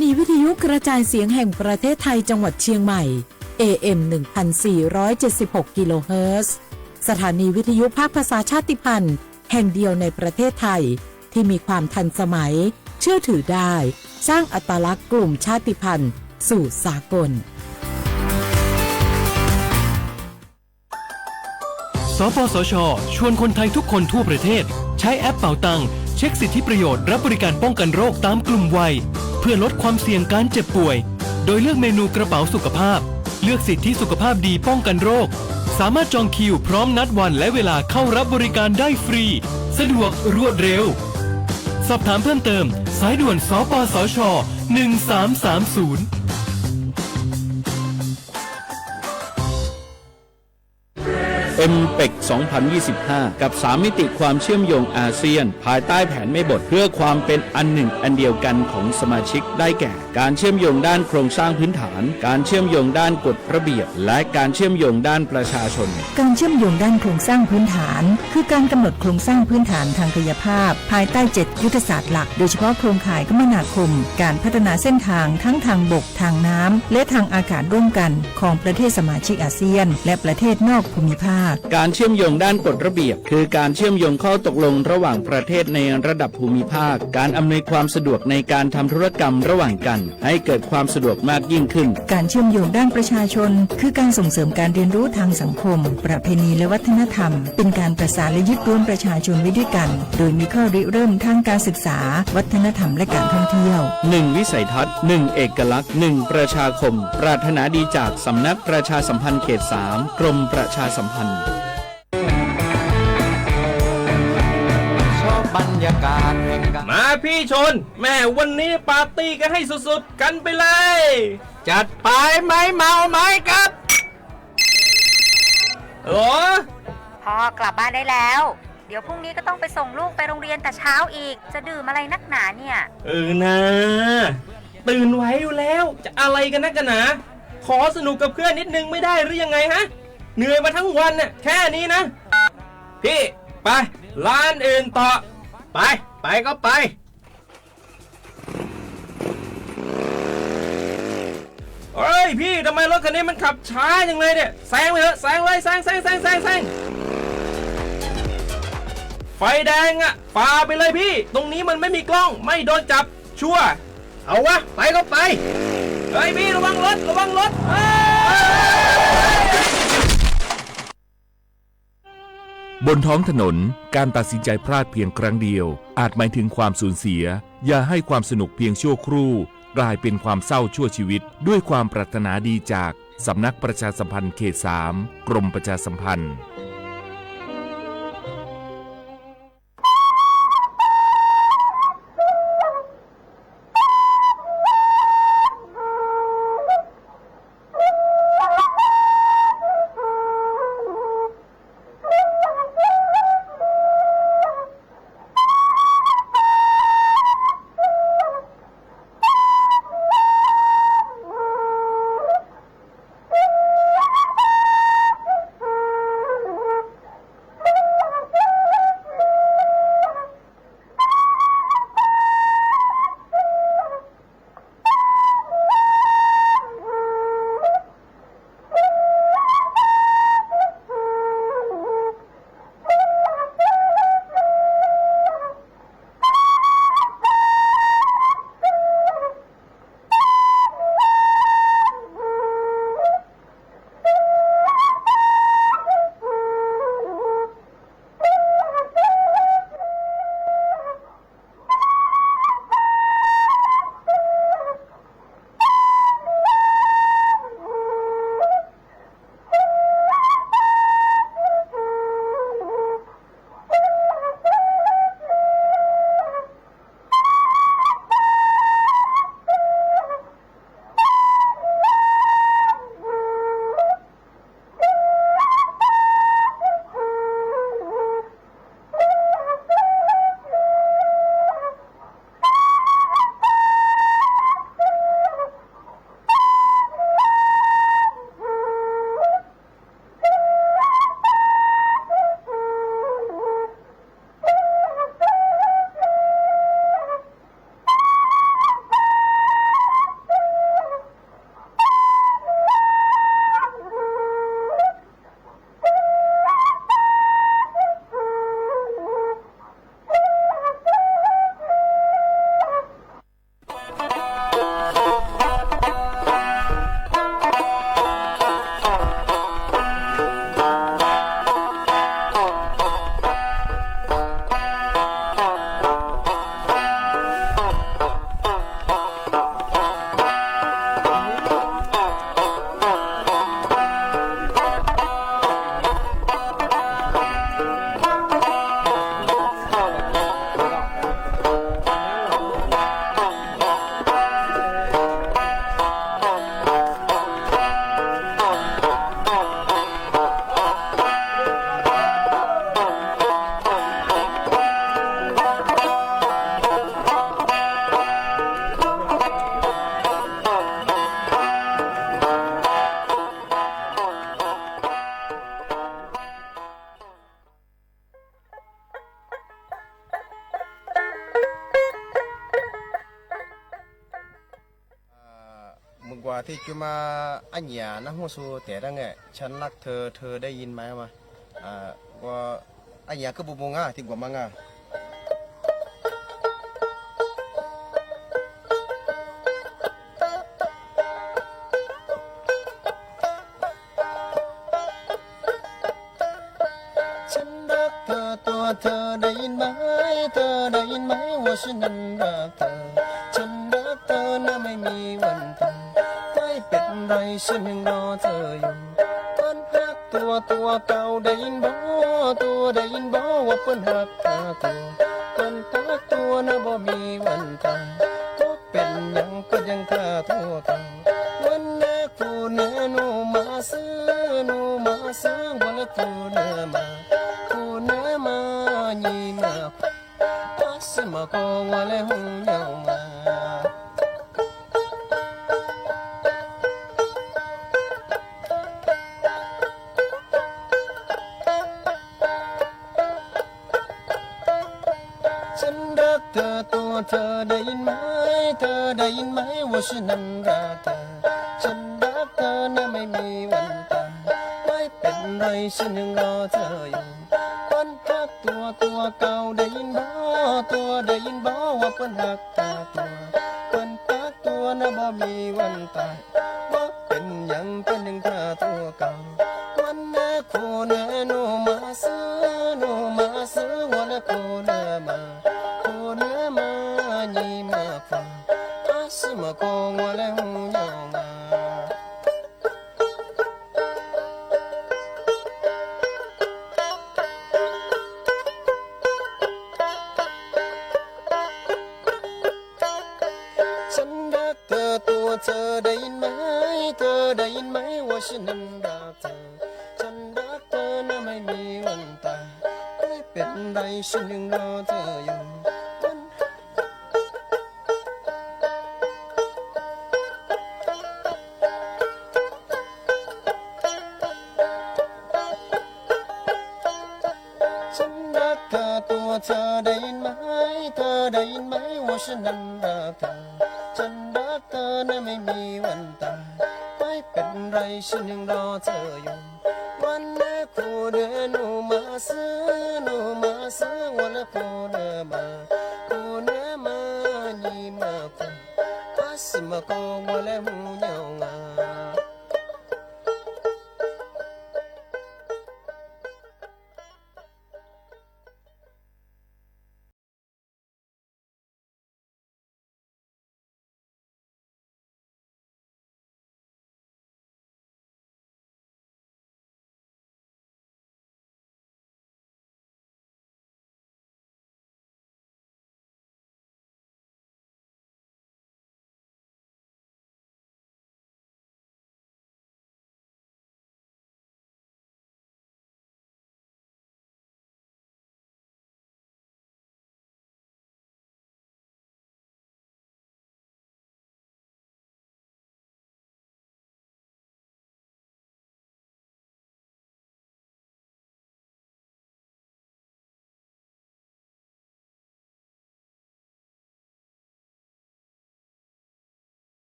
นีวิทยุกระจายเสียงแห่งประเทศไทยจังหวัดเชียงใหม่ AM 1476 กิโลเฮิรตซ์สถานีวิทยุภาคภาษาชาติพันธุ์แห่งเดียวในประเทศไทยที่มีความทันสมัยเชื่อถือได้สร้างอัตลักษณ์กลุ่มชาติพันธุ์สู่สากลสปสช.ชวนคนไทยทุกคนทั่วประเทศใช้แอปเป๋าตังเช็คสิทธิประโยชน์รับบริการป้องกันโรคตามกลุ่มวัยเพื่อลดความเสี่ยงการเจ็บป่วยโดยเลือกเมนูกระเป๋าสุขภาพเลือกสิทธิสุขภาพดีป้องกันโรคสามารถจองคิวพร้อมนัดวันและเวลาเข้ารับบริการได้ฟรีสะดวกรวดเร็วสอบถามเพิ่มเติมสายด่วนสปสช1330MPEC 2025 กับ3มิติความเชื่อมโยงอาเซียนภายใต้แผนไม่บทเพื่อความเป็นอันหนึ่งอันเดียวกันของสมาชิกได้แก่การเชื่อมโยงด้านโครงสร้างพื้นฐานการเชื่อมโยงด้านกฎระเบียบและการเชื่อมโยงด้านประชาชนการเชื่อมโยงด้านโครงสร้างพื้นฐานคือการกำหนดโครงสร้างพื้นฐานทางกายภาพภายใต้7ยุทธศาสตร์หลักโดยเฉพาะโครงข่ายคมนาคมการพัฒนาเส้นทางทั้งทางบกทางน้ำและทางอากาศร่วมกันของประเทศสมาชิกอาเซียนและประเทศนอกภูมิภาคการเชื่อมโยงด้านกฎระเบียบคือการเชื่อมโยงข้อตกลงระหว่างประเทศในระดับภูมิภาคการอำนวยความสะดวกในการทำธุรกรรมระหว่างกันให้เกิดความสะดวกมากยิ่งขึ้นการเชื่อมโยงด้านประชาชนคือการส่งเสริมการเรียนรู้ทางสังคมประเพณีและวัฒนธรรมเป็นการประสานและยึดรวมประชาชนไว้ด้วยกันโดยมีข้อริเริ่มทางการศึกษาวัฒนธรรมและการท่องเที่ยว1วิสัยทัศน์1เอกลักษณ์1ประชาคมปรารถนาดีจากสำนักประชาสัมพันธ์เขต3กรมประชาสัมพันธ์บรรยากาศมาพี่ชนแม่วันนี้ปาร์ตี้กันให้สุดๆกันไปเลยจัดไปไหมเมาไหมครับพ่อกลับบ้านได้แล้วเดี๋ยวพรุ่งนี้ก็ต้องไปส่งลูกไปโรงเรียนแต่เช้าอีกจะดื่มอะไรนักหนาเนี่ยนะตื่นไว้อยู่แล้วจะอะไรกันนักกันหนาขอสนุกกับเพื่อนนิดนึงไม่ได้หรือยังไงฮะเหนื่อยมาทั้งวันน่ะแค่นี้นะพี่ไปร้านอื่นต่อไปก็ไปเฮ้ยพี่ทำไมรถคันนี้มันขับช้าอย่างเลยเนี่ยแซงไปเถอะแซงเลยแซงไฟแดงอ่ะฝ่าไปเลยพี่ตรงนี้มันไม่มีกล้องไม่โดนจับชัวร์เอาวะไปก็ไปเฮ้ยพี่ระวังรถบนท้องถนนการตัดสินใจพลาดเพียงครั้งเดียวอาจหมายถึงความสูญเสียอย่าให้ความสนุกเพียงชั่วครู่กลายเป็นความเศร้าชั่วชีวิตด้วยความปรารถนาดีจากสำนักประชาสัมพันธ์เขต3กรมประชาสัมพันธ์ ที่จะมาอันหยานะฮู้สูแต่ดังไงฉันรักเธอเธอได้ยินไหมมาว่าอันหยาก็บุบงอ่ะที่กว่ามังอ่ะฉันรักเธอตัวเธอได้ยินไหมเธอได้ยินไหมว่าฉันนั้นรักเธอฉันรักเธอนะไม่มีวันตายไม่เป็นไรฉันยังรอเธออยู่คนหักตัวเก่าได้ยินบ่ตัวได้ยินบ่ว่าเพิ่นหักเธอตัวคนหักตัวนะบ่มีวันตายก็เป็นหยังก็ยังฆ่าตัวเก่าวันแรกผู้เนื้อหนูมาซื้อวันแรกผู้เนื้อมาညီမပါစမကောဝလဲဟုံညောင်းမှာฉันรักเธอตัวเธอได้ยินไหมเธอได้ยินไหมว่าฉันนั้นรักเธอฉันรักเธอนะไม่มีวันตายไม่เป็นไรฉันยังรอเธออยู่ตัวเก่าได้ยินบ่ตัวได้ยินบ่ว่าเพิ่นหักตาตัวเพิ่นตักตัวนะบ่มีวันตายบ่เป็นหยังเพิ่นยังฆ่าตัวเก่าวันแม่คู่แน่หนูมาซื้อวันแม่คู่แน่มาညီမฟังอาสมะกองว่าแล้วหูยองมาเธอได้ยินไหมเธอได้ยินไหมว่าฉันนั้นรักเธอฉันรักเธอนะไม่มีวันตายไม่เป็นไรฉันยังรอเธออยู่ฉันรักเธอตัวเธอได้ยินไหมเธอได้ยินไหมว่าฉันนั้นรักเธอฉันรักเธอนะไม่มีวันตายไม่เป็นไรฉันยังรอเธออยู่วันแรกผู้เดินหนูมาซื้อวันแรกผู้เดินมาညီมฟังอาสมะกองว่าแล้วหูยองา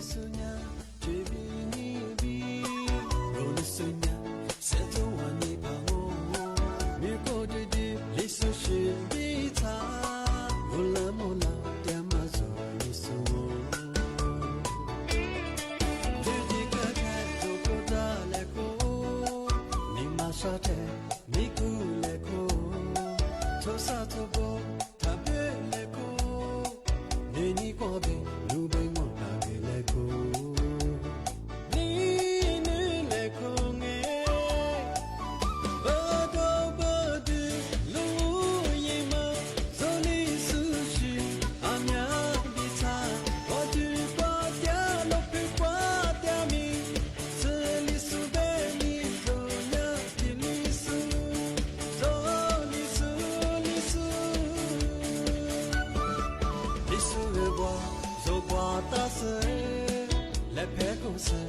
sunya jebini bi role sunya seto wani pa ho mi ko de li su shin bi ta mola mola yama zo li su de ka ka to ko da le ko ni ma sa te mi ku le ko to sa to bo ta be le ko ni ni ko be lu be mo ta be le ko ni ni le ko nge ba do ba de lu yi ma zo li su shi a mya bi ta o ju pa tia lo pe kwa tia mi se li su be ni zo nya ti li su zo li su li su li su le bo zo kwa ta se le pe ko se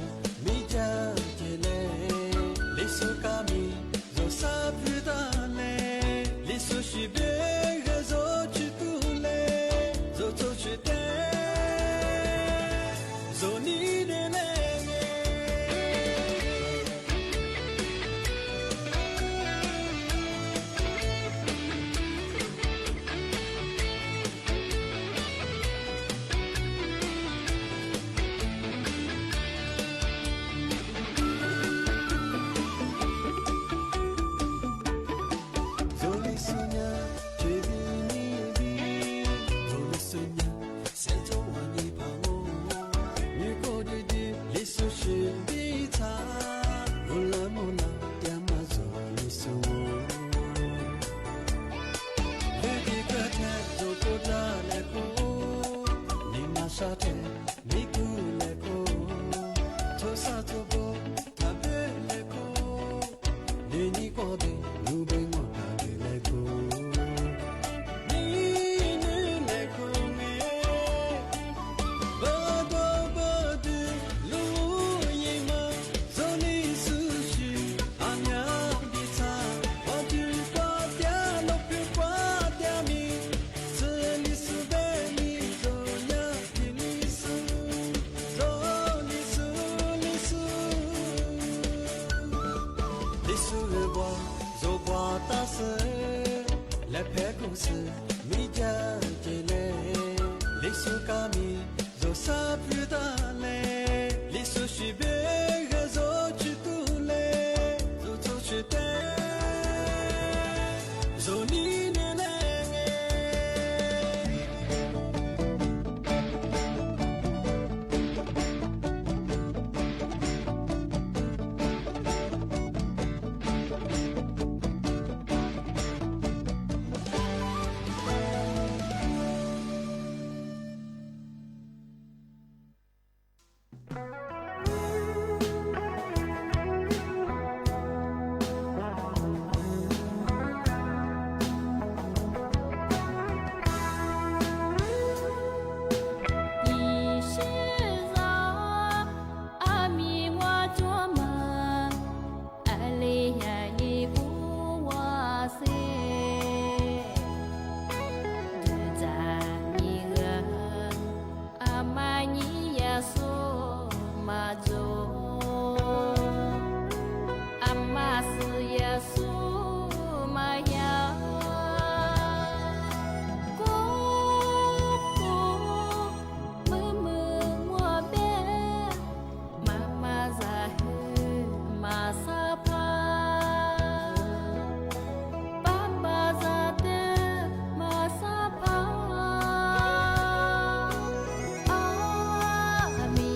mi ja je le li su ka mi zo sa pu da le li su shi be ge zo chi tu le zo zo chi de zo ni de le zo li sunya jebini bi role sunya seto wani pa ho mi ko de li su shin bi ta mola mola yama zo li su de ka ka to ko da le ko ni ma sa te mi ku le ko to sa to bo ta be le ko ni ni ko be lu be mo ta be le ko ni ni le ko me ba do ba de lu yi ma zo ni su shi a nya bi ta wa ju pa tia lo pe kwa tia mi se li su be ni zo nya ti ni su zo li su li su li su le bo zo kwa ta se le pe ko se mi ja je le li su ka mi zo sa pu da le li su shi be ge zo chi tu le zo zo chi de zo ni ne le Ami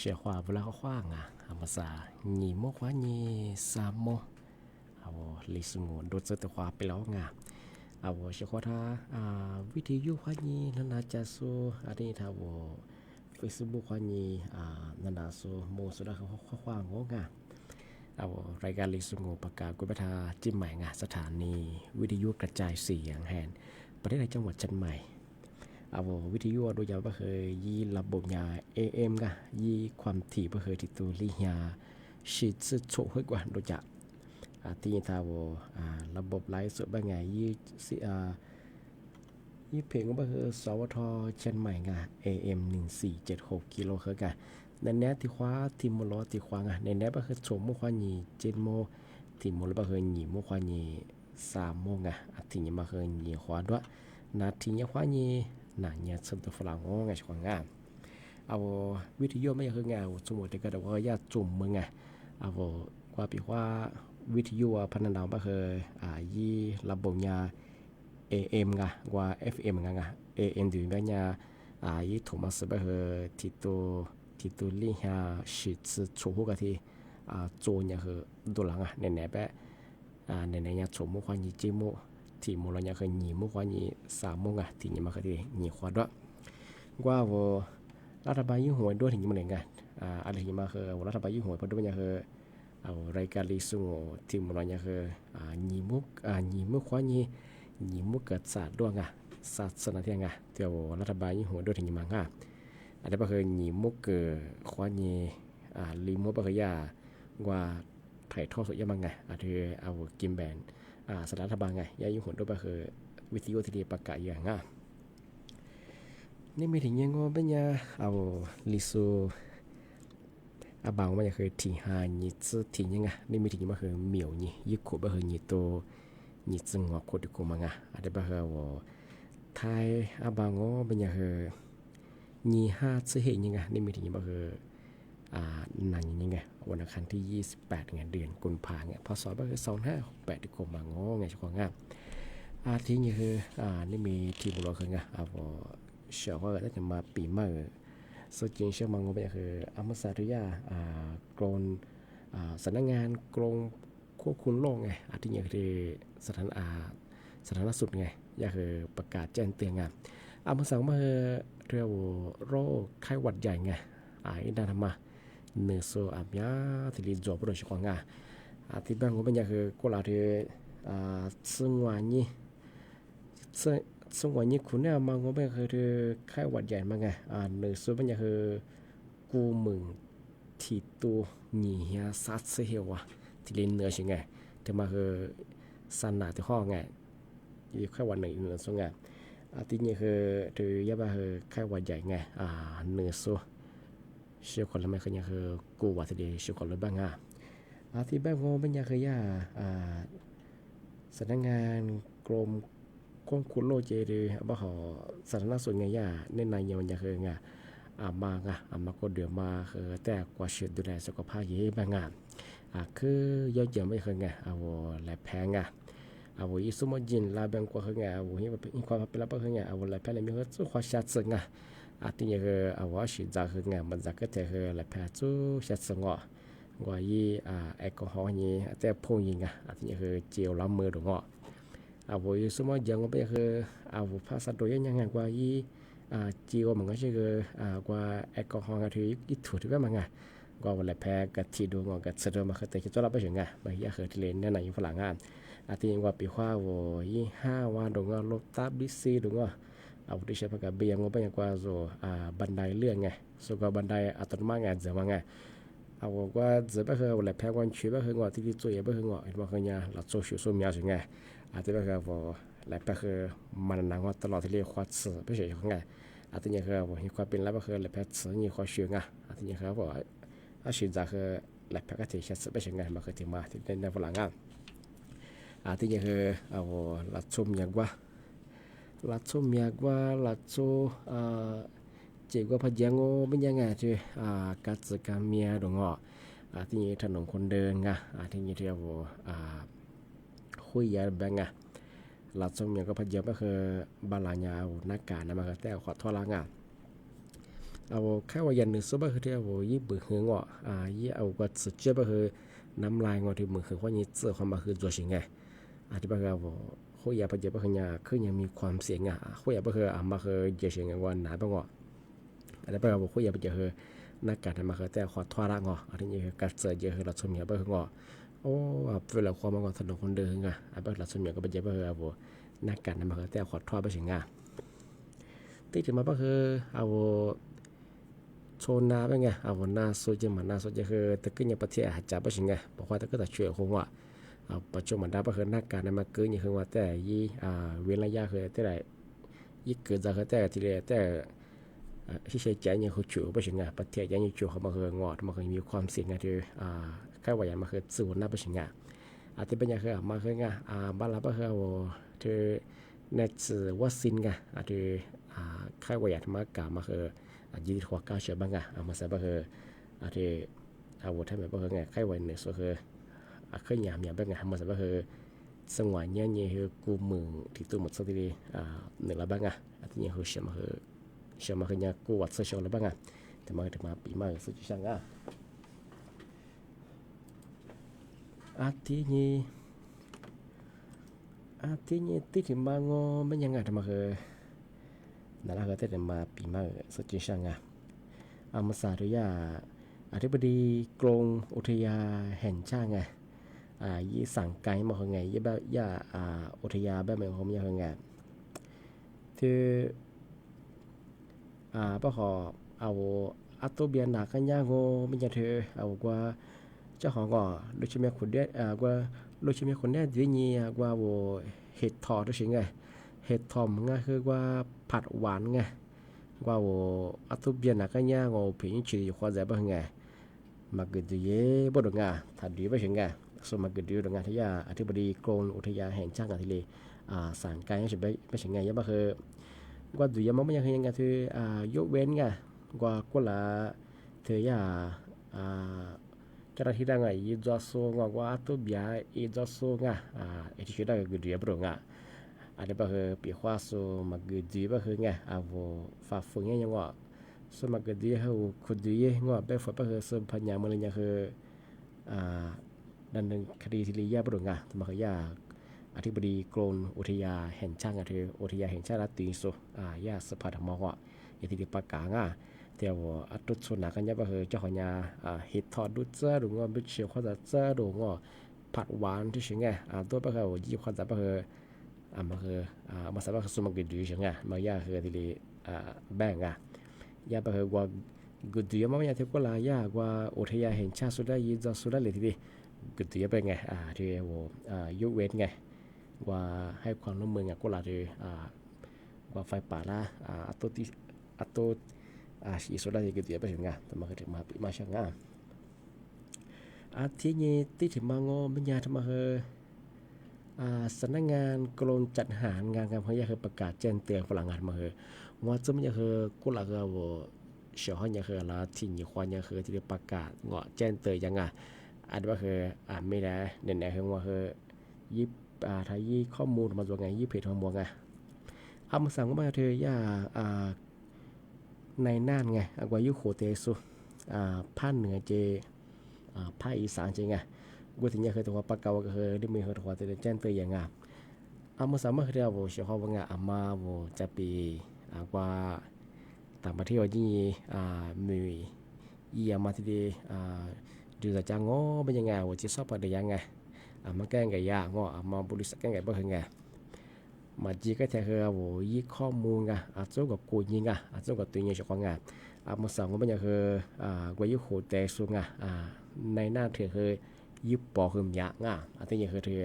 写话不拉话啊，阿么啥，你莫话你啥么？啊我历史我都知道话ไปแล้วไง啊我写话他啊วิทยุ话你นั่นน่าจะสู้อันนี้ถ้าว่า Facebook 话你啊นั่นน่าสู้โมสุดาเขาว่างงอ่ะเอารายการลิสุงประกาศกุบทาจิ้มใหม่งาสถานีวิทยุกระจายเสียงแห่งประเทศไทยจังหวัดเชียงใหม่เอาวิทยุโดยเฉพาะเคยยีระบบยา AM กะยีความถี่เคยติดตัวลิยาชิดสุดโฉกว่าโดยจะที่ทาวระบบไลฟ์สดบางไงยี่เพลงก็คือสวทเชียงใหม่งะ AM 1476กิโลเฮิรตซ์กะในแนที่คว้าทีมล้อที่คว้างในแนก็คือชมมุขวานี7โมทีมล้อก็คือหนีมุขวานี3โมงทีนี้มาคือหนีขวาด้วยนาทีนี้ขวานีหนังเนี่ยสมตัวฝรั่งงไงช่วงงานเอาวิทยุไม่คืองานสมมติก็ได้ว่าญาติจุ่มมึงไงเอากว่าปีว่าวิทยุพันธุ์ดาวก็คือยี่ระบบยา AM ไงกว่า FM ไงAM ถึงก็ยายี่ถูกมาสืบก็คือที่ตัวลิฮาชิดชูหัวกันที่โจเนี่ยคือตัวหลังในแนบในเนี่ยชมมุขวานี7โมที่โมเราเนี่ยคือหนีมุขวานี3โมที่นี่มาคือที่หนีขวาด้วยว่าว่ารัฐบาลยิ่งหวยด้วยถึงมันเองกันอะไรที่มาคือรัฐบาลยิ่งหวยเพราะด้วยเนี่ยคือเอารายการลิซุงที่โมเราเนี่ยคือหนีมุขวานีหนีมุกเกิดศาสตร์ด้วยศาสนาที่ไงเดี๋ยวรัฐบาลยิ่งหวยด้วยถึงมันง่ะอันนี้ก็คือหนีมุกเกิดขวานีลีมุกก็คือยาว่าถ่ายทอดสดยังไงที่เอากิมแบนสถานรัฐบาลไงยายุ่งหุ่นด้วยก็คือวิทยุที่ประกาศอย่างง่ะนี่ไม่ถึงยังงอเป็นยาเอาลิซูบางมันจะคือที่หานี่ซื้อที่ยังไงนี่ไม่ถึงยังมาคือเหมียวนี่ยิ่งขบก็คือนี่โตนี่จึงงอโคตรกูมังอ่ะอันนี้ก็คือว่าไทยบางงอเป็นยาคือนี่5ซื้อเห็นยังไงนี่ไม่ถึงยังมาคือนั่นยังไงวันอังคารที่28เดือนกุมภาพันธ์พศก็คือ2568ที่กรมบางงอไงเฉพาะงานที่นี่คือนี่มีทีมเราคือไงเชื่อว่าจะมาปีใหม่สุดจริงเชื่อมังงอเป็นคืออมสาริยากรมสำนักงานกรมควบคุมโรคไงที่นี่คือสถานสุดไงอยากคือประกาศแจ้งเตือนงานอมสามาเรียกโรคไข้หวัดใหญ่ไงด้านธรรมะเนื้อโซอาบยาที่รีจอบโดยเฉพาะงาที่บางคนเป็นอย่างคือกุหลาบที่ซึ่งวันนี้คุณเนี่ยบางคนเป็นคือไข้หวัดใหญ่มาไงเนื้อโซเป็นอย่างคือกูมึงที่ตัวหนีเฮียซัดเสียวที่เล่นเนื้อใช่ไงที่มาคือสันหนาที่ห้องไงยี่ไข้หวัดหนึ่งเนื้อโซไงที่นี่คือถือยาบ้าคือไข้หวัดใหญ่ไงเนื้อโซเชื่อคนละไม่เคยยังคือกูว่าที่เดียวเชื่อคนละบ้างที่บ้านงเป็นยังคือยาสำนักงานกรมควบคุมโรคเจดีบ่าหอสาธารณสุขไงยาในในยังมันยังคือไงมาก็เดือดมาคือแต่กว่าเชื่อดูแลสุขภาพเยอะบ้างคือเยอะๆไม่เคยไงแหลแพงอีสมจินลาบังกว่าคือไงที่ความเป็นรับคือไงแหลแพงเลยมีคือสู้ความชัดสึงที่นี่คือว่าสิจะคือไงมันจะก็จะคือแหลแพงสู้ชัดสึงว่ายี่แอลกอฮอล์นี่แต่พงยิงที่นี่คือเจลล้างมือตรงอีสมยังก็เป็นคือภาษาโดยยังไงกว่ายี่เจลมันก็คือว่าแอลกอฮอล์ก็ถือยิ่งถูกที่ว่ามันกว่าแหลแพงกับที่ดูก็เสด็จมาคือแต่จะรับไปถึงบางอย่างคือที่เล่นในฝรั่งที่ว่าปีว่ายี่5วันตรงลบตับดิซีตรงที่ใช้ปากกาเบียงก็เป็นอย่างว่าบันไดเลื่อนไงส่วนบันไดอัตโนมัติไงจะว่าไงว่าจะไปคือแหลแพงวันชีไปคืองอที่ตัวใหญ่ไปคืองอเห็นว่าคือเนี่ยเราโซเชียลมีอะไรไงที่ไปคือแหลแพงคือมันนั่งว่าตลอดที่เรียกควาดสื่อไปเฉยๆไงที่นี่คือเห็นความเป็นแล้วก็คือแหลแพงสื่อนี่ความเชื่อไงที่นี่คือสิ่งที่คือแหลแพงก็ที่ใช้สื่อไปเฉยๆไงมันคือที่มาที่ในฝรั่งที่นี่คือเราชมอย่างว่าลัดโซเมียกว่าลัดโซเจกว่าพยังโอเป็นยังไงที่กัจกรรมเมียดงที่นี่ถนนคนเดินที่นี่เที่ยวคุยยาแบงลัดโซเมียก็พยังก็คือบาลานยาวนักการนะมาแต่ขอโทษละ เอาข้าวยันนึกซะบ่คือที่เอายี่บึกงอยี่เอาก็สุดเจ็บบ่คือน้ำลายงอที่มือคือว่ายี่เจอความมาคือตัวสิงไงที่บ่คือเอาโคยาปะเจ็บบ่คือเนี่ยคือยังมีความเสี่ยงโคยาบ่คือมาคือเจสิงว่าหนาบ่งออะไรบ่เอาโคยาปะเจคือนักการมาคือแต่ขอทวาระงอที่นี่คือการเจอเจคือเราสมัยบ่คืองอโอ้เวลาความงอถนนคนเดินบ่เราสมัยก็บ่เจ็บบ่คือเอานักการมาคือแต่ขอทวาบ่สิงที่ถึงมาบ่คือเอาโซนาเป็นไงเอาหน้าโซจะมันหน้าโซจะคือตะกี้เนี่ยประเทศอาจจะไม่ใช่ไงบอกว่าตะกี้แต่ช่วยคงว่าเอาปัจจุบันได้ก็คือนักการในมาเกินอย่างคือว่าแต่ยี่เวลายาคือแต่ไหนยี่เกิดจากแต่ทีเดียวแต่ที่ใช้ใจเนี่ยเขาช่วยไม่ใช่ไงประเทศยังช่วยเขามาคืองอดมาคือมีความเสี่ยงไงที่แค่ว่าอย่างมาคือสูนน่าไม่ใช่ไงอาจจะเป็นอย่างคือมาคือไงบ้านเราก็คือที่ในสื่อวัคซีนไงอาจจะแค่ว่าอย่างมากมาคือยี่หัวก้าวเชื่อบ้างมาใส่บ้างอาทิเอาวัวทำแบบบ้างไงใครวันเนี่ยสุดคือเคยหยามบ้างมาใส่บ้างสงวนเนี่ยคือกูมึงที่ตัวหมดสักทีหนึ่งละบ้างอาทิเนี่ยคือเชื่อมาคือเนี่ยกูวัดเสียละบ้างแต่มาถึงมาปีมาสุดช่างอาทินี้ที่ถึงมางอไม่ยังไงแต่มาคือนั่นแหละก็จะมาปีมาสุดจริงช่างมาสาธุยาอธิบดีกรมอุทยานแห่งชาติไงยี่สั่งไกด์มาไงยี่แบบย่าอุทยานแบบเมืองผมยังไงที่ป้าขอเอาอัตโตเบียนหนักกันย่างโง่ไม่ใช่เธอเอากว่าเจ้าของก็ลูกชิเมขุนเด็ดกว่าลูกชิเมขุนเด็ดด้วยนี่กว่าโวเห็ดทอด้วยสิไงเห็ดทอมไงคือว่าผัดหวานไงว่าโวอัตุเบียนนักย่างโง่ผิงชีความใจบ้างไงมาเกิดดีบ่ดงถ้าดีไม่ใช่ไงสมัยเกิดดีดงที่ยาอธิบดีกรมอุทยานแห่งชาติทะเลสารไกลไม่ใช่ไงยังบ่คือว่าดูยังไม่ยังยังไงคือยกเว้นไงว่าก็ละเธอยาเจ้าหน้าที่ได้ไงยีจอสูงว่าอัตุเบียยีจอสูงที่ชื่อได้ก็ดีบ่ดงada bah pihwa so magedi bah nga avo fa funge nga so magedi ha kudiye nga be fa bah so phanya mulanya he ดันนึงคดีที่ลียาบรุงธรรมขยาอธิบดีกรมอุทยานแห่งชาติอุทยานแห่งชาติตีโซยาสภาธรรมะอย่างที่ประกาศแต่ว่าอัตุชนกันยาbahเจ้าขยาเฮ็ดทอดดุเจอหรือว่าบิเชียวข้อจะเจอหรือว่าผัดหวานที่สิงตัวbahยี่ข้อจะbahมาคือมาสามารถสมัครดูใช่ไหมมายาคือที่ลีแบ่งยาไปคือว่ากุดยามายาที่ก็ลายากว่าอุทยานแห่งชาติสุดได้ยินจะสุดได้เลยทีเดียวกุดยาไปไงที่ว่ายกเว้นไงว่าให้ความร่วมมือไงก็ลาที่ว่าไฟป่าละอัตโตสีสุดได้กุดยาไปถึงไงแต่มาคือมาช่างที่นี้ที่ถึงมางอปัญญาทำมาคือสำนักงานกรมจัดหางานการพยาคือประกาศแจ้งเตือนพลังงานมาคือว่าจะไม่คือกุหลาบว่าเสียห้องยังคือละที่มีความยังคือที่ประกาศเงาะแจ้งเตือนยังอันว่าคือไม่ได้เด่นๆคือว่าคือยิบถ้ายี่ข้อมูลมาตัวไงยี่เพจข้อมูลไงมาสั่งว่าเธอย่าในน่านไงว่ายุโคเตสุภาคเหนือเจภาคอีสานเจไงกูถึงอยากเคยตัวปากเก่าก็คือได้มีเหตุการณ์ที่แจ้งเตือนอย่างมาสามารถเรียกว่าเชื่อเขาว่ามาว่าจะปีว่าต่างประเทศที่มีมาที่ดีดูจากจ้างง้อเป็นยังไงว่าจะสอบอะไรยังไงมาแก้ไงยากง้อมาบริษัทแก้ไงบ้างไงมาจีก็จะคือว่ายี่ข้อมูลจ้ากับกูยิงจ้ากับตัวนี้เฉพาะมาสั่งว่าเป็นยังคือว่ายุโคเตสุในหน้าเถื่อคือยิบปอคืมยะอันนี้คือเธอ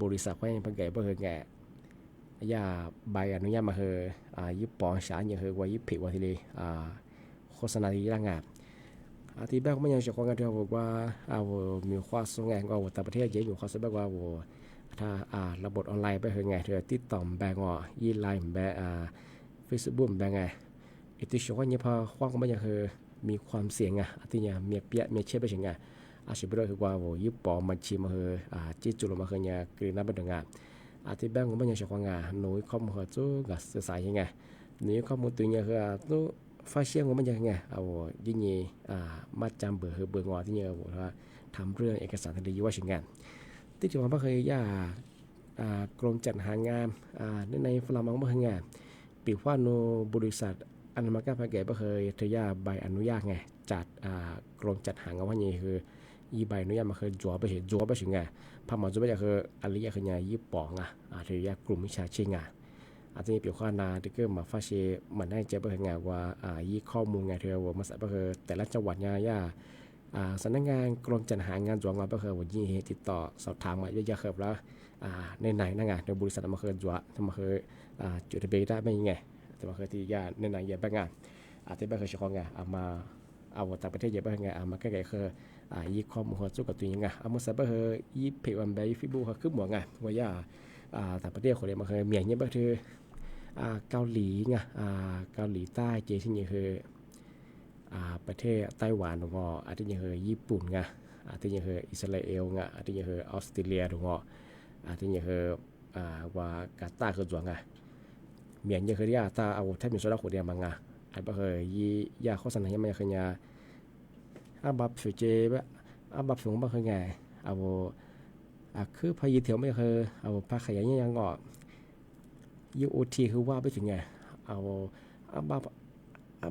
บริษัทเขายังพังเกยบ่คือแกยาใบอนุญาตมาคือยิบปอสารยังคือว่ายิบผิดว่าทีนี้โฆษณาที่ร่างที่แบกไม่ยังจะความกันที่บอกว่ามีความสงงก็ว่าแต่ประเทศเยอะอยู่ความสงแบบว่าถ้าระบบออนไลน์ไปคือไงเธอติดต่อแบงยี่ไลน์แบงเฟซบุ๊กแบงไงอีกที่ชว่าเนี่ยพอความก็ไม่ยังคือมีความเสี่ยงอันที่เนี่ยเมียเปียเมียเชื่อไปถึงอาชีพเราคือว่ายิบปอมันชีมาคือจีจุลมาคือเนี่ยกรีนับเป็นงานที่แบงก์ก็ไม่ยังใช้ความหนุ่ยข้อมูลจู่กับสื่อสารยังไงหนุ่ยข้อมูลตัวเนี่ยคือตู้ ฟ้าเชี่ยงมันยังไงเอายิ่งยี่มาจำเบอร์งอที่เนี่ยว่าทำเรื่องเอกสารทางดีว่าชิงงานที่จังหวัดบ่เคยกรมจัดหางานในฝรั่งบ่เคยงานปีว่าโนบริษัทอันมากาพาแก่บ่เคยทยาใบอนุญาตไงจัดกรมจัดหางานว่านี่คืออีใบอนุญาตมาเคยจัวไปถึงไงพอมาจัวไปจะคืออริยะคือไงยี่ปองทยากลุ่มวิชาชีงอาจจะมีปีว่านาที่เกิดมาฟ้าเชมันได้เจ็บบ่เคยงานว่ายี่ข้อมูลไงเธอว่ามาใส่บ่เคยแต่ละจังหวัดไงสำนักงานกรมจัดหางานจัวงานบ่เคยวันยี่ติดต่อสอบถามมาเยอะๆครับแล้วในไหนนั่งในบริษัทมาเคยจัวทำมาเคยจุดทะเบียนได้ไม่ยังไงแต่มาเคยที่ยาในไหนอย่าบ้างงานอาจจะไม่เคยใช้ของงานมาเอาต่างประเทศอย่าบ้างงานมาใกล้ๆคือยี่ข้อมูลหัวจุกกับตัวยังไงมาใส่บ่เคยยี่เพย์วันใบฟิบูเขาขึ้นหมวกไงว่าย่าต่างประเทศคนเดียวมาเคยเมียนเนี่ยบ่คือเกาหลีไงเกาหลีใต้เจที่นี่คือประเทศไต้หวันหรือว่าอาจจะยังคือญี่ปุ่นไงอาจจะยังคืออิสราเอลไงอาจจะยังคือออสเตรเลียหรือว่าอาจจะยังคือว่ากาตาร์คือจัวไงเมียนยังคือที่ตาเอาแทบมีโซดาขวดเดียวมังไงไอ้บ่เคยยาโฆษณายังไม่เคยยาบับฟิวเจบับฟิวบ่เคยไงเอาคือพายุเถียวไม่เคยเอาพาขยายยังงอUOT คือว่าไปถึงไงเอา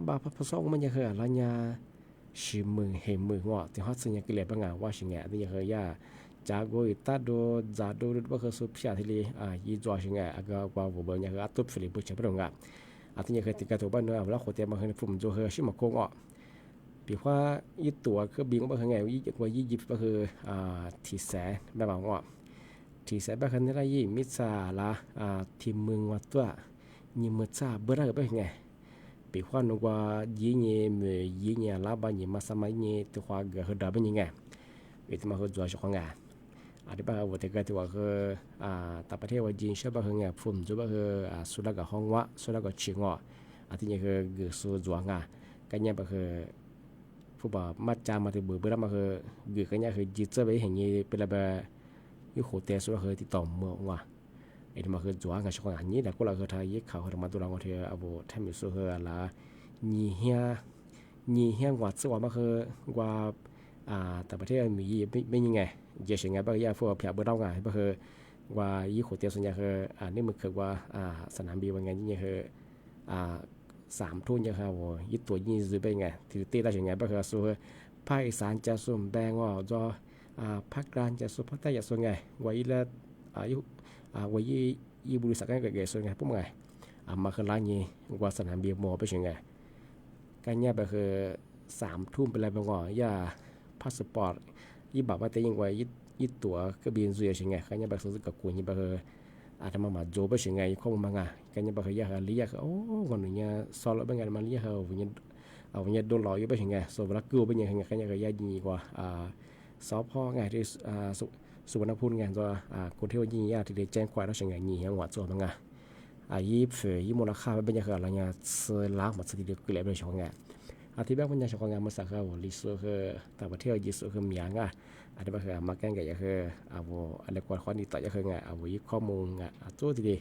บับผสมมันยังเคยอะไรยาชิมือเห็นมืองอที่ฮอตซึ่งยังกิเลสบางงานว่าชิงไงที่ยังเคยยาจากโกอิตาโดจาโดหรือว่าคือสุภาพที่ยี่จอชิงไงก็ว่าผมบอกยังคือตุบฟิลิปบุชเปรงอ่ะที่ยังเคยติดกับตัวบ้านเนื้อแล้วคนเตรียมมาให้ผมโจเฮชิมาโกงอ่ะปีว่ายี่ตัวคือบิงว่าคือไงว่ายี่ยิบก็คือทีแสแบบว่าอ่ะทีแสแบบนี้ได้ยี่มิซาละทีมเมืองวัดตัวยี่มิซาเบอร์อะไรแบบไงปีว่านึกว่ายี่เนี่ยมือยี่เนี่ยลาบยี่มาสมัยเนี่ยตัวว่าเกิดดับเป็นยังไงเวทีมาคือจัวช่องงานอาจจะว่าวันที่เกิดตัวคือต่างประเทศว่าจีนใช่ป่ะคือไงฝุ่นจุบ่คือสุดละกับห้องวะสุดละกับชิงอ่ะอาทิตย์นี้คือเกิดสู้จัวงากันเนี่ยป่ะคือผู้บ่มาจามาถึงเบื่อมาคือเกิดกันเนี่ยคือจีเจอไปเห็นยี่เป็นอะไรแบบยี่หัวเตะสุดละคือติดต่อเมืองว่ะไอ้ที่มาคือจัวงาช่องงานนี้แต่ก็เราคือไทยยี่ข่าวคือมาตัวเราเธอเอาบุทำอยู่สู้คืออะไรยี่เฮียกว่าสัวมาคือว่าแต่ประเทศมีไม่ยังไงเยอะไงบางอย่างพวกเพียบเบอร์เล่าไงก็คือว่ายี่หัวเตียวส่วนใหญ่คือนี่มันคือว่าสนามบินว่าไงนี่คือ3 ทุ่มยังครับยี่ตัวยี่ซื้อไปไงที่ตีได้ยังไงก็คือส่วนภาคอีสานจะส่วนแบ่งว่าจะภาคกลางจะส่วนภาคใต้จะส่วนไงว่ายี่ละว่ายี่บริษัทกันเกิดส่วนไงพวกไงมาคือร้านยี่ว่าสนามบินมอไปยังไงการเนี่ยก็คือ3 ทุ่มเป็นอะไรบางอย่างย่าพาสปอร์ตยี่บอกว่าแต่ยังไงยี่ตัวก็บินซุยใช่ไงการเนี่ยแบบซื้อกับกูยี่แบบอาจจะมาโจไปใช่ไงข้อมูลบางอย่างการเนี่ยแบบย่าเลี้ยงโอ้วันนี้สอนแล้วบางอย่างมาเลี้ยงวันนี้โดนหลอกอยู่ไปใช่ไงส่วนเวลากู้ไปยังไงการเนี่ยก็ย่าดีกว่าสอบพ่อไงที่สุวรรณภูมิไงตัวคนที่ว่ายี่ย่าที่ได้แจ้งความแล้วใช่ไงยี่ยังหวัดส่วนบางอย่างยี่เฟื่อยี่มูลค่าเป็นยังไงอะไรเนี่ยเสือล้างมาสติเดียวกันเลยไปใช่ไงอาทิตย์แรกมันยังชอบงานมาสักว่าลิซูคือต่างประเทศยิสุคือมีอย่างอาทิตย์แรกคือมาแกงกันคืออะไรกว่าข้อนี้ต่อจะคือไงวิข้อมูลตัวที่ดี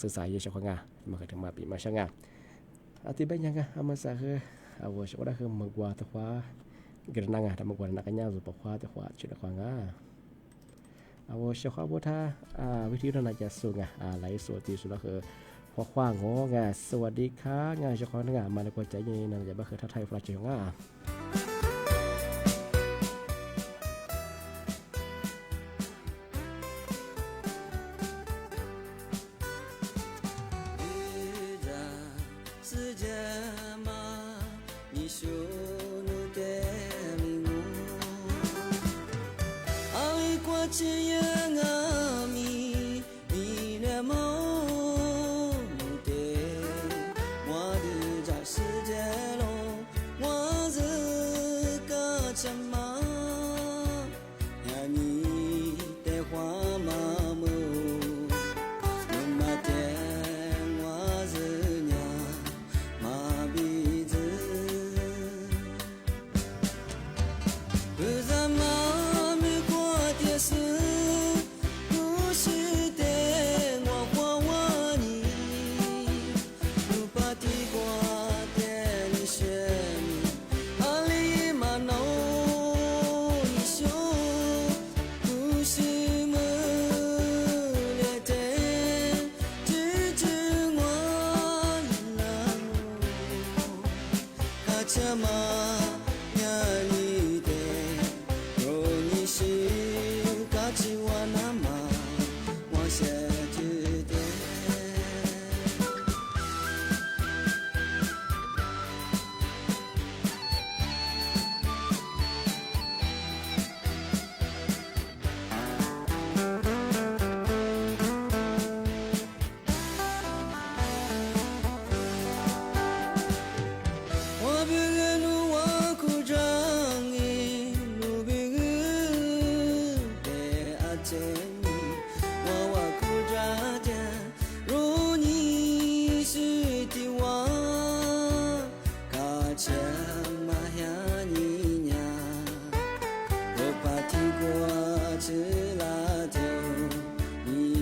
สื่อสารยังชอบงานมาคือถึงมาปีมาช่างงานอาทิตย์แรกยังมาสักคือชอบได้คือมากกว่าแต่ว่ากระนังแต่มากกว่านักการสุปขวาแต่ว่าชุดขวางชอบว่าถ้าวิธีนั้นจะสูงไหลส่วนที่สุดก็คือพอคว้างงงาสวัสดีค่ะงานเจ้าของงานมาในกวนใจเย็นนั่นจะบ่คือทักทายฟลาเจียง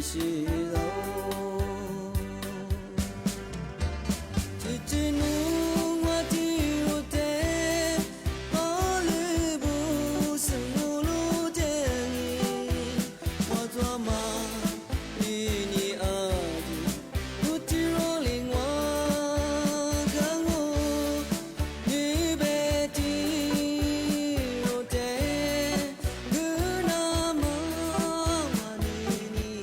是路。一路我的路的，我路不是路的你，我做嘛与你爱的，不提若令我看我，你别提路的，可那么我你，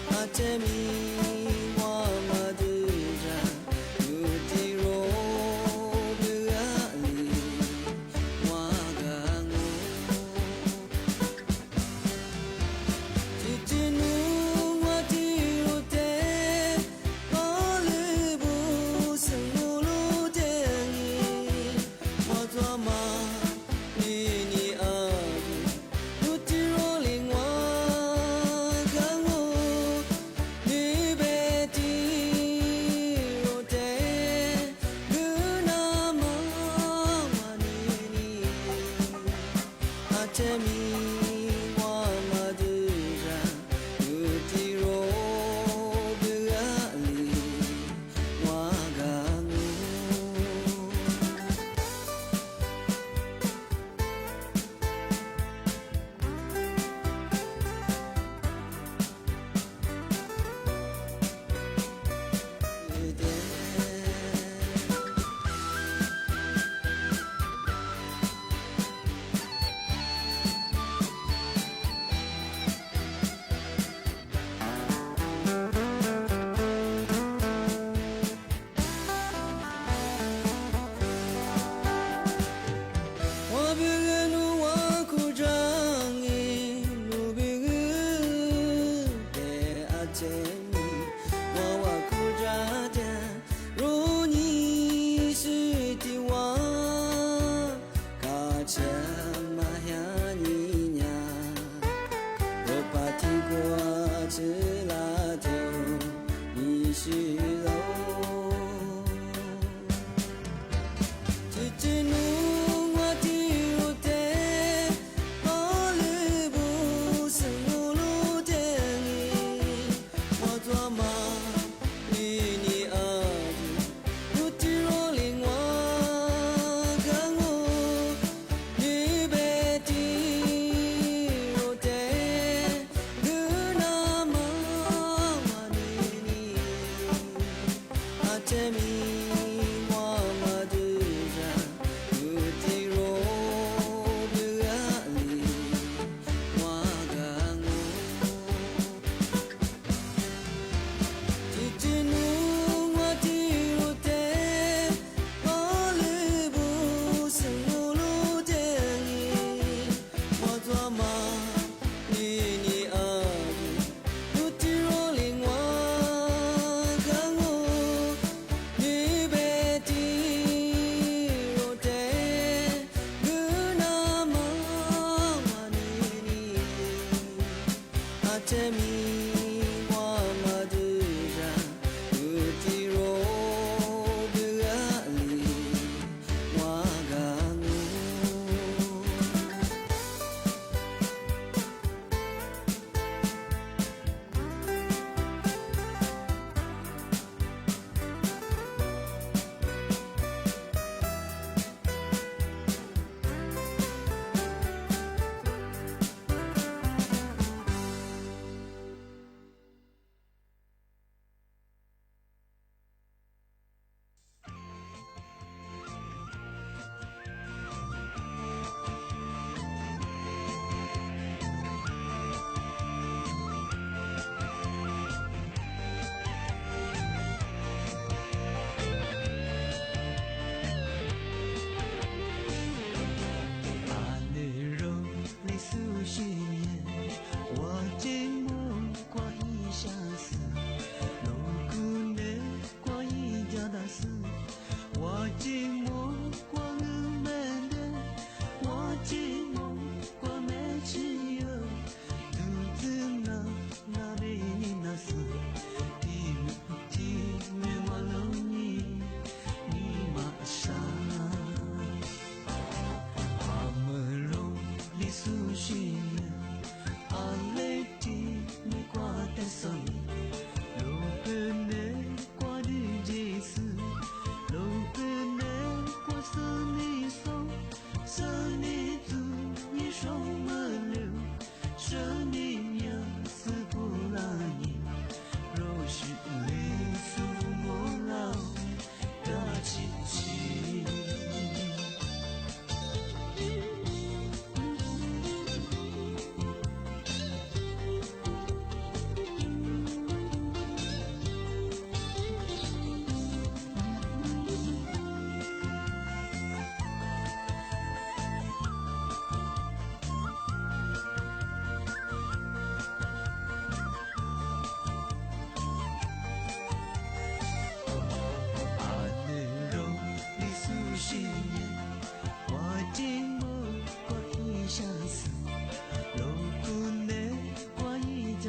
阿姐咪。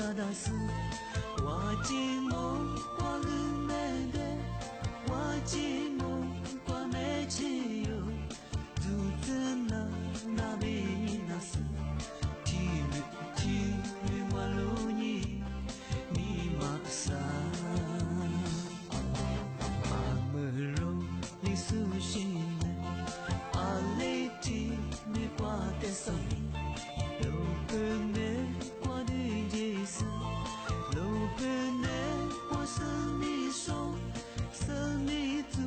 家的事，我寂寞我冷冷的，我寂寞我没气有，独自那边那是，体育我路你你马上，阿门罗你苏醒了，阿雷提你挂在手里。路边我的夜色，路边我是你手，是你走。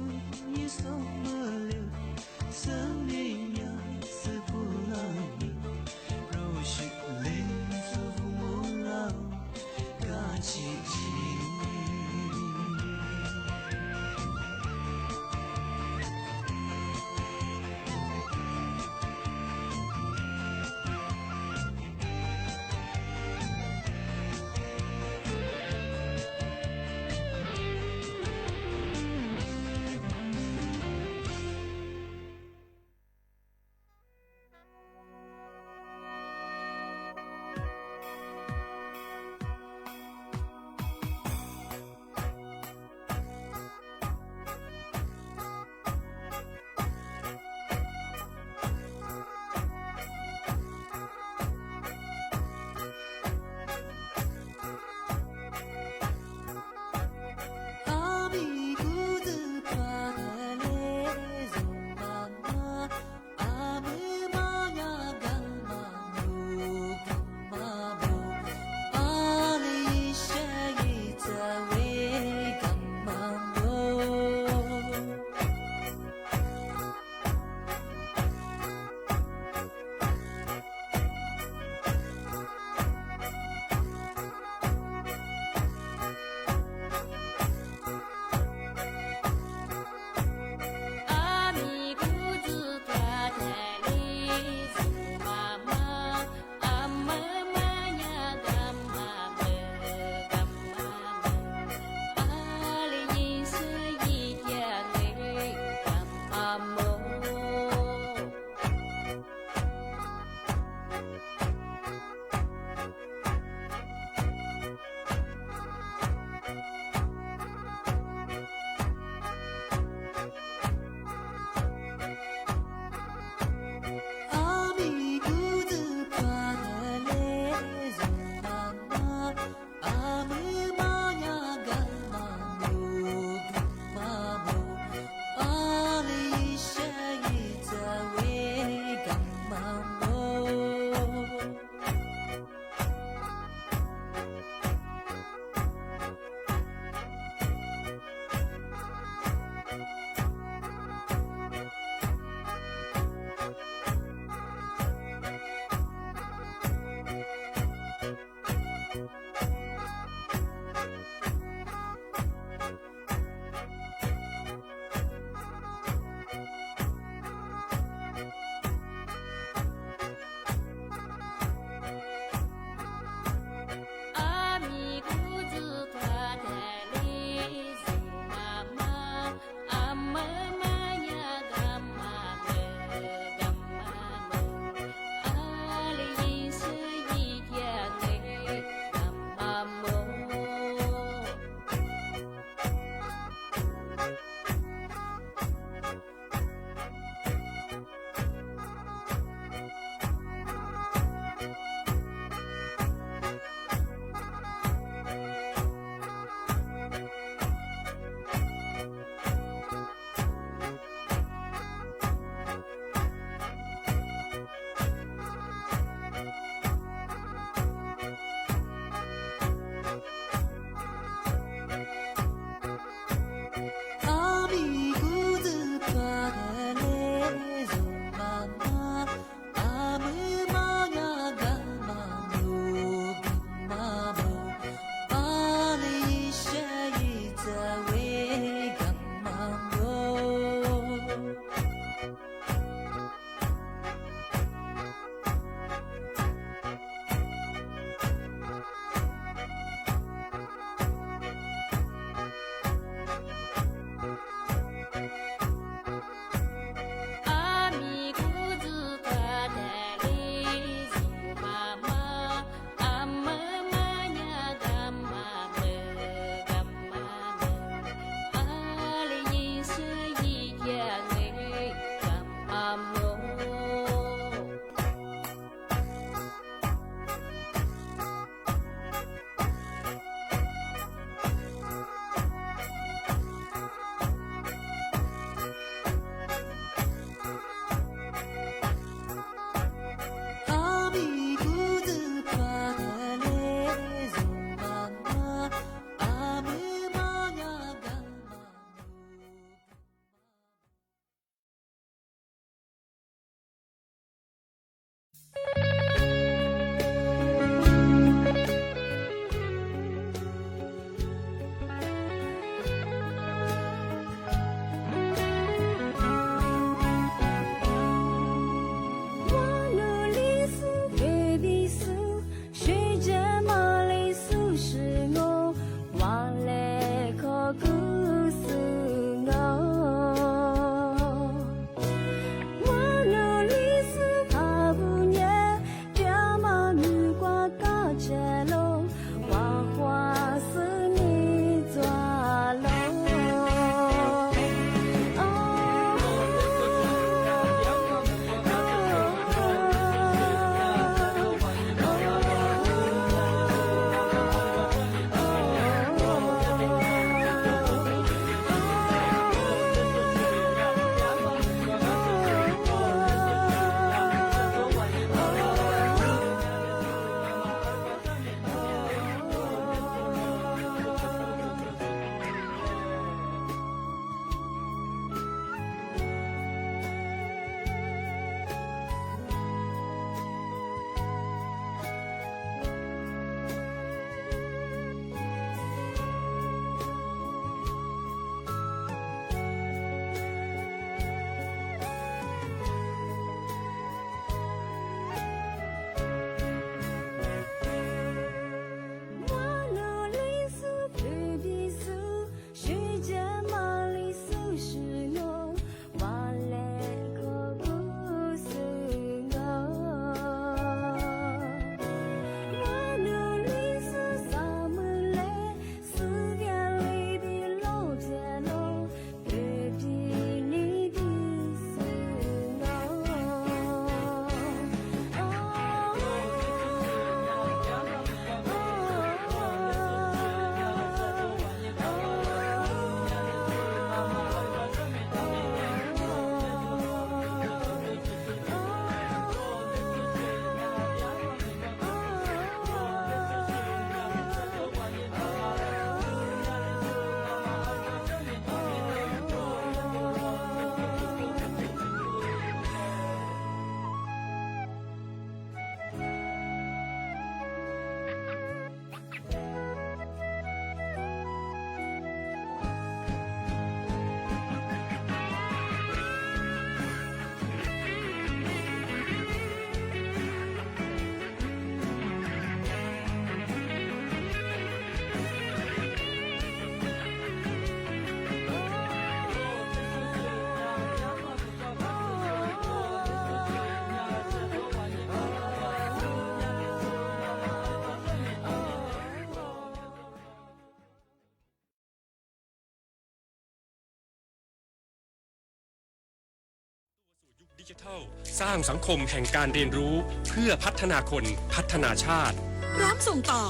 ดิจิทัลสร้างสังคมแห่งการเรียนรู้เพื่อพัฒนาคนพัฒนาชาติ พร้อมส่งต่อ